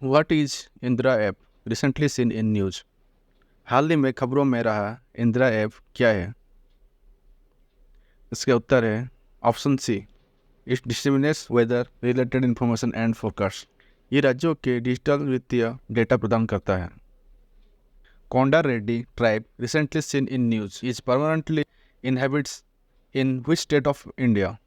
What is Indira app recently seen in news? हाल ही में खबरों में रहा इंदिरा ऐप क्या है? इसका उत्तर है option c. It distributes weather related information and forecast. ये राज्यों के डिजिटल वित्तीय डेटा प्रदान करता है। Konda Reddy tribe recently seen in news is permanently inhabits in which state of India?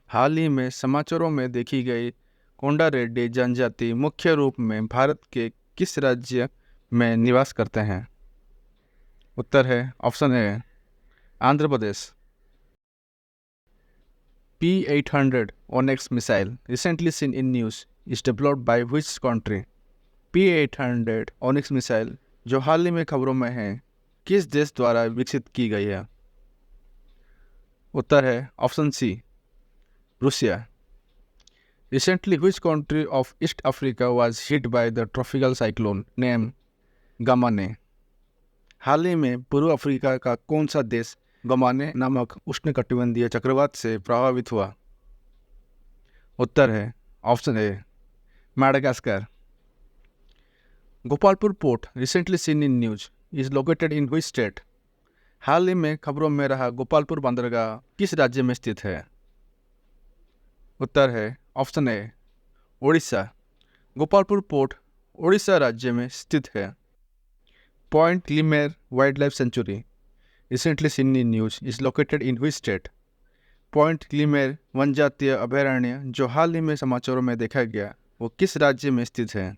हाल ही में समाचारों में देखी गई कोंडा रेड्डी जनजाति मुख्य रूप में भारत के किस राज्य में निवास करते हैं? उत्तर है option A Andhra Pradesh. P-800 Onyx missile recently seen in news is developed by which country? P-800 Onyx missile जो हाल ही में खबरों में है किस देश द्वारा विकसित की गई है? उत्तर है option C Russia. Recently, which country of East Africa was hit by the tropical cyclone named Gamane? हाल ही में पूर्व अफ्रीका का कौन सा देश गमाने नामक उष्णकटिबंधीय चक्रवात से प्रभावित हुआ? उत्तर है option a Madagascar. Gopalpur port recently seen in news is located in which state? हाल ही में खबरों में रहा गोपालपुर बंदरगाह किस राज्य में स्थित है? उत्तर है option a Odisha. Gopalpur port Odisha राज्य में स्थित है। Point Calimere wildlife sanctuary recently seen in news is located in which state? Point Calimere वन जातीय अभयारण्य जो हाल ही में समाचारों में देखा गया वो किस राज्य में स्थित है?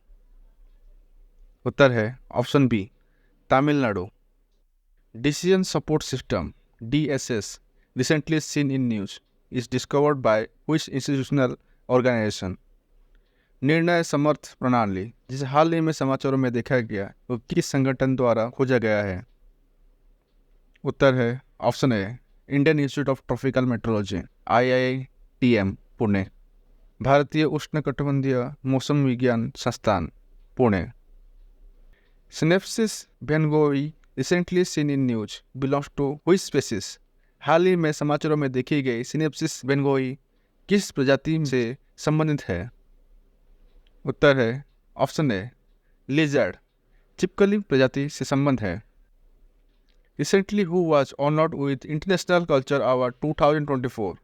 उत्तर है option B Tamil Nadu. Decision support system DSS recently seen in news is discovered by which institutional organization? निर्णय समर्थ प्रणाली जिसे हाल ही में समाचारों में देखा गया वो किस संगठन द्वारा खोजा गया है? उत्तर है option a Indian Institute of Tropical Meteorology IITM Pune. भारतीय उष्णकटिबंधीय मौसम विज्ञान संस्थान Pune. Synapsis bengoi recently seen in news belongs to which species? हाल ही में समाचारों में देखी गई सिनेप्सिस बेंगोई किस प्रजाति से संबंधित है? उत्तर है ऑप्शन ए लिजर्ड चिपकली प्रजाति से संबंध है। Recently who was honoured with international culture award 2024?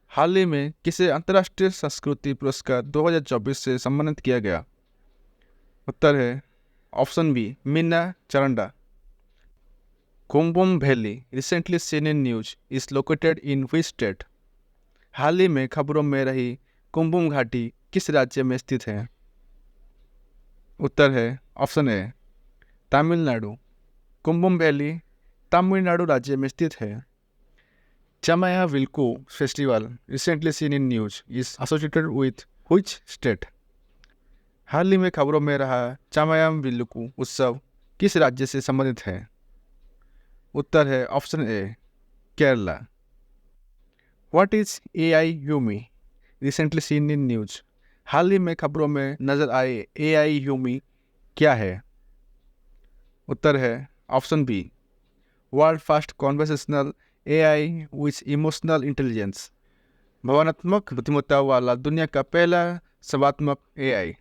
हाल ही में किसे अंतर्राष्ट्रीय संस्कृति पुरस्कार 2024 से सम्मानित किया गया? उत्तर है option b Meena Charanda. Cumbum valley recently seen in news is located in which state? हाल ही में खबरों में रही कुंभम घाटी किस राज्य में स्थित है? उत्तर है option a Tamil Nadu. Cumbum valley Tamil Nadu राज्य में स्थित है। Chamaya Vilakku festival recently seen in news is associated with which state? हाल ही में खबरों में रहा चमायाम विल्कू उत्सव किस राज्य से संबंधित है? उत्तर है option a Kerala. What is AI Yumi recently seen in news? हाल ही में खबरों में नजर आए AI यूमी क्या है? उत्तर है option B world first conversational AI with emotional intelligence. भावनात्मक बुद्धिमत्ता वाला दुनिया का पहला संवादात्मक AI।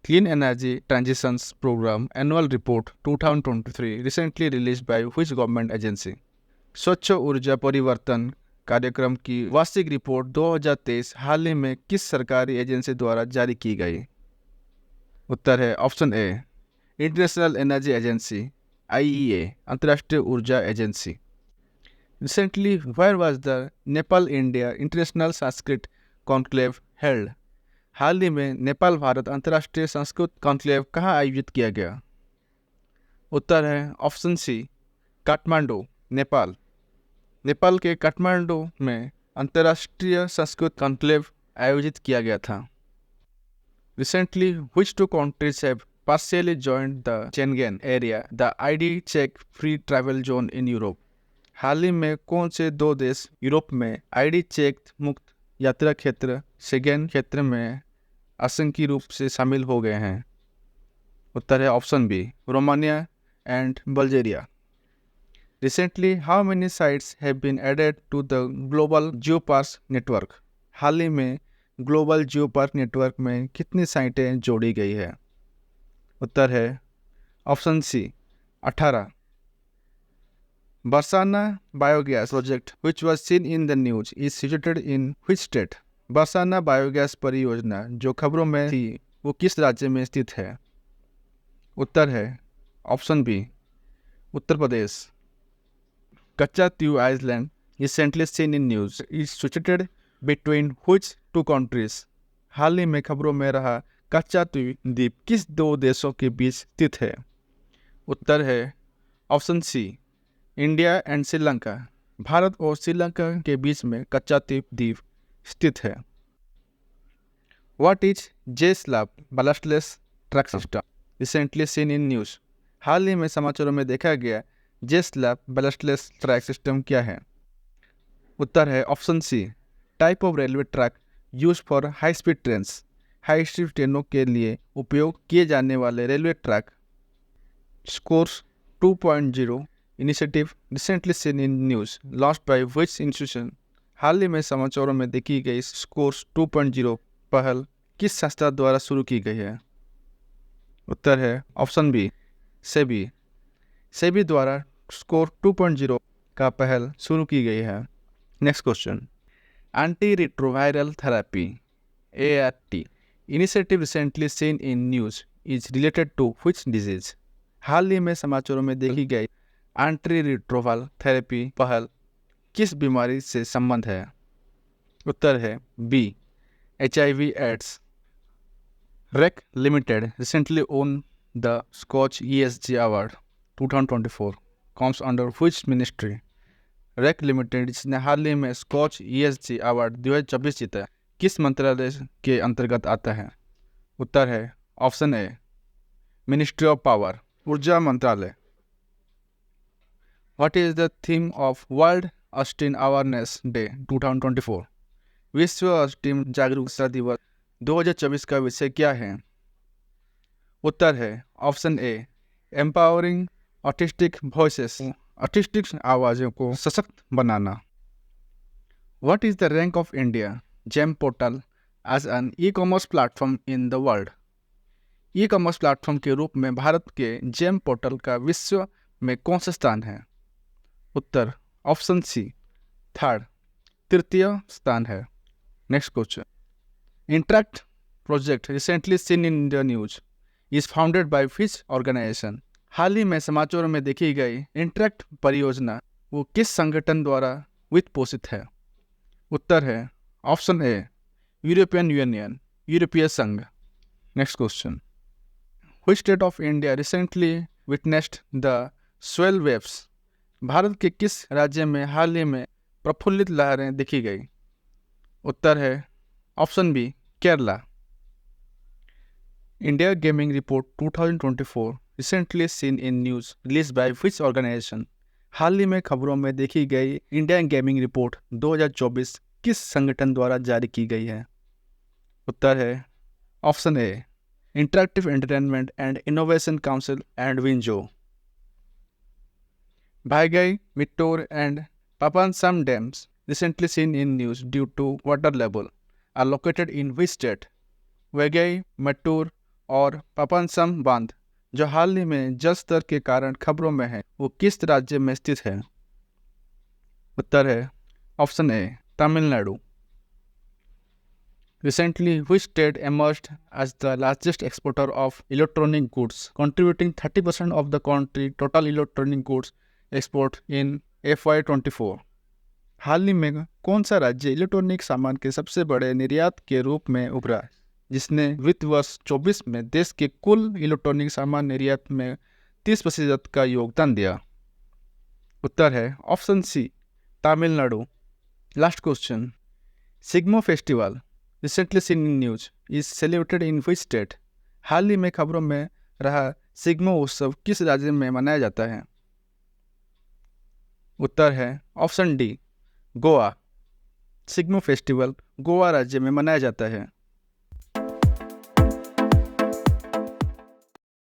Clean energy transitions program annual report 2023 recently released by which government agency? स्वच्छ ऊर्जा परिवर्तन कार्यक्रम की वार्षिक रिपोर्ट 2023 हाल ही में किस सरकारी एजेंसी द्वारा जारी की गई? उत्तर है option a International Energy Agency IEA अंतर्राष्ट्रीय ऊर्जा agency. Recently where was the Nepal India International Sanskrit conclave held? हाल ही में नेपाल भारत अंतर्राष्ट्रीय संस्कृत कॉन्क्लेव कहाँ आयोजित किया गया? उत्तर है ऑप्शन सी काठमांडू नेपाल। नेपाल के काठमांडू में अंतर्राष्ट्रीय संस्कृत कॉन्क्लेव आयोजित किया गया था। Recently which two countries have partially joined the Schengen area, the ID check free travel zone in Europe? हाल ही में कौन से दो देश यूरोप में ID चेक मुक्त यात्रा क्षेत्र शेंगेन क्षेत्र में आंशिक रूप से शामिल हो गए हैं? उत्तर है option B Romania and Bulgaria. Recently, how many sites have been added to the global geoparks network? हाल ही में ग्लोबल जियो पार्क नेटवर्क में कितनी साइटें जोड़ी गई है? उत्तर है option C 18। Barsana biogas project which was seen in the news is situated in which state? Barsana biogas परियोजना जो खबरों में थी वो किस राज्य में स्थित है? उत्तर है option B Uttar Pradesh. Katchatheevu island recently seen in news is situated between which two countries? हाल ही में खबरों में रहा कच्चा तीव द्वीप किस दो देशों के बीच स्थित है? उत्तर है option c India and Sri Lanka. Bharat और श्रीलंका के बीच में कच्चा द्वीप स्थित है। What is J slab ballistic track system recently seen in news? हाल ही में समाचारों में देखा गया जे-स्लैब बैलिस्टिक ट्रैक सिस्टम क्या है? उत्तर है option c type of railway track use for high speed trains. High speed ट्रेनों के लिए उपयोग किए जाने वाले railway track. Scores 2.0 initiative recently seen in news launched by which institution? हाल ही में समाचारों में देखी गई स्कोर्स 2.0 पहल किस संस्था द्वारा शुरू की गई है? उत्तर है ऑप्शन बी सेबी। सेबी द्वारा स्कोर 2.0 का पहल शुरू की गई है। Next question, anti retroviral therapy ART initiative recently seen in news is related to which disease? हाल ही में समाचारों में देखी गई एंटी रिट्रोवायरल थेरेपी पहल किस बीमारी से संबंध है? उत्तर है B HIV AIDS. REC limited recently won the Scotch ESG award 2024 comes under which ministry? REC limited जिसने हाल ही में स्कॉच ESG अवार्ड 2024 जीता है किस मंत्रालय के अंतर्गत आता है? उत्तर है option A ministry of power, ऊर्जा मंत्रालय। What is the theme of world Austin awareness day 2024? विश्व अस्टिन जागरूकता दिवस 2024 का विषय क्या है? उत्तर है option a empowering autistic voices, autistic आवाज़ों को सशक्त बनाना। What is the rank of India GeM portal as an e commerce platform in the world? E commerce platform के रूप में भारत के जेम पोर्टल का विश्व में कौन सा स्थान है? उत्तर ऑप्शन सी थर्ड, तृतीय स्थान है। Next question, interact project recently seen in the news is founded by which organisation? हाल ही में समाचारों में देखी गई इंटरैक्ट परियोजना वो किस संगठन द्वारा वित्त पोषित है? उत्तर है ऑप्शन ए यूरोपियन यूनियन, यूरोपीय संघ। Next question, which state of India recently witnessed the swell waves? Bharat के किस राज्य में हाल ही में प्रफुल्लित लहरें देखी गई? उत्तर है option b Kerala. India gaming report 2024 recently seen in news release by which organisation? हाल ही में खबरों में देखी गई इंडिया गेमिंग रिपोर्ट 2024 किस संगठन द्वारा जारी की गई है? उत्तर है option A interactive entertainment and innovation council and WinZO. Bhaigai, Mittur and Papansam dams recently seen in news due to water level are located in which state? Vaigai, Mattur और पापनसम बांध जो हाल ही में जल स्तर के कारण खबरों में है वो किस राज्य में स्थित है? उत्तर है option a Tamil Nadu. Recently, which state emerged as the largest exporter of electronic goods, contributing 30% of the country's total electronic goods export in FY24? हाल ही में कौन सा राज्य इलेक्ट्रॉनिक सामान के सबसे बड़े निर्यात के रूप में उभरा जिसने वित्त वर्ष 24 में देश के कुल इलेक्ट्रॉनिक सामान निर्यात में 30% का योगदान दिया? उत्तर है option c Tamil Nadu. Last question, Shigmo festival recently seen in news is celebrated in which state? हाल ही में खबरों में रहा सिग्मो उत्सव किस राज्य में मनाया जाता है? उत्तर है option D Goa. Shigmo festival Goa राज्य में मनाया जाता है।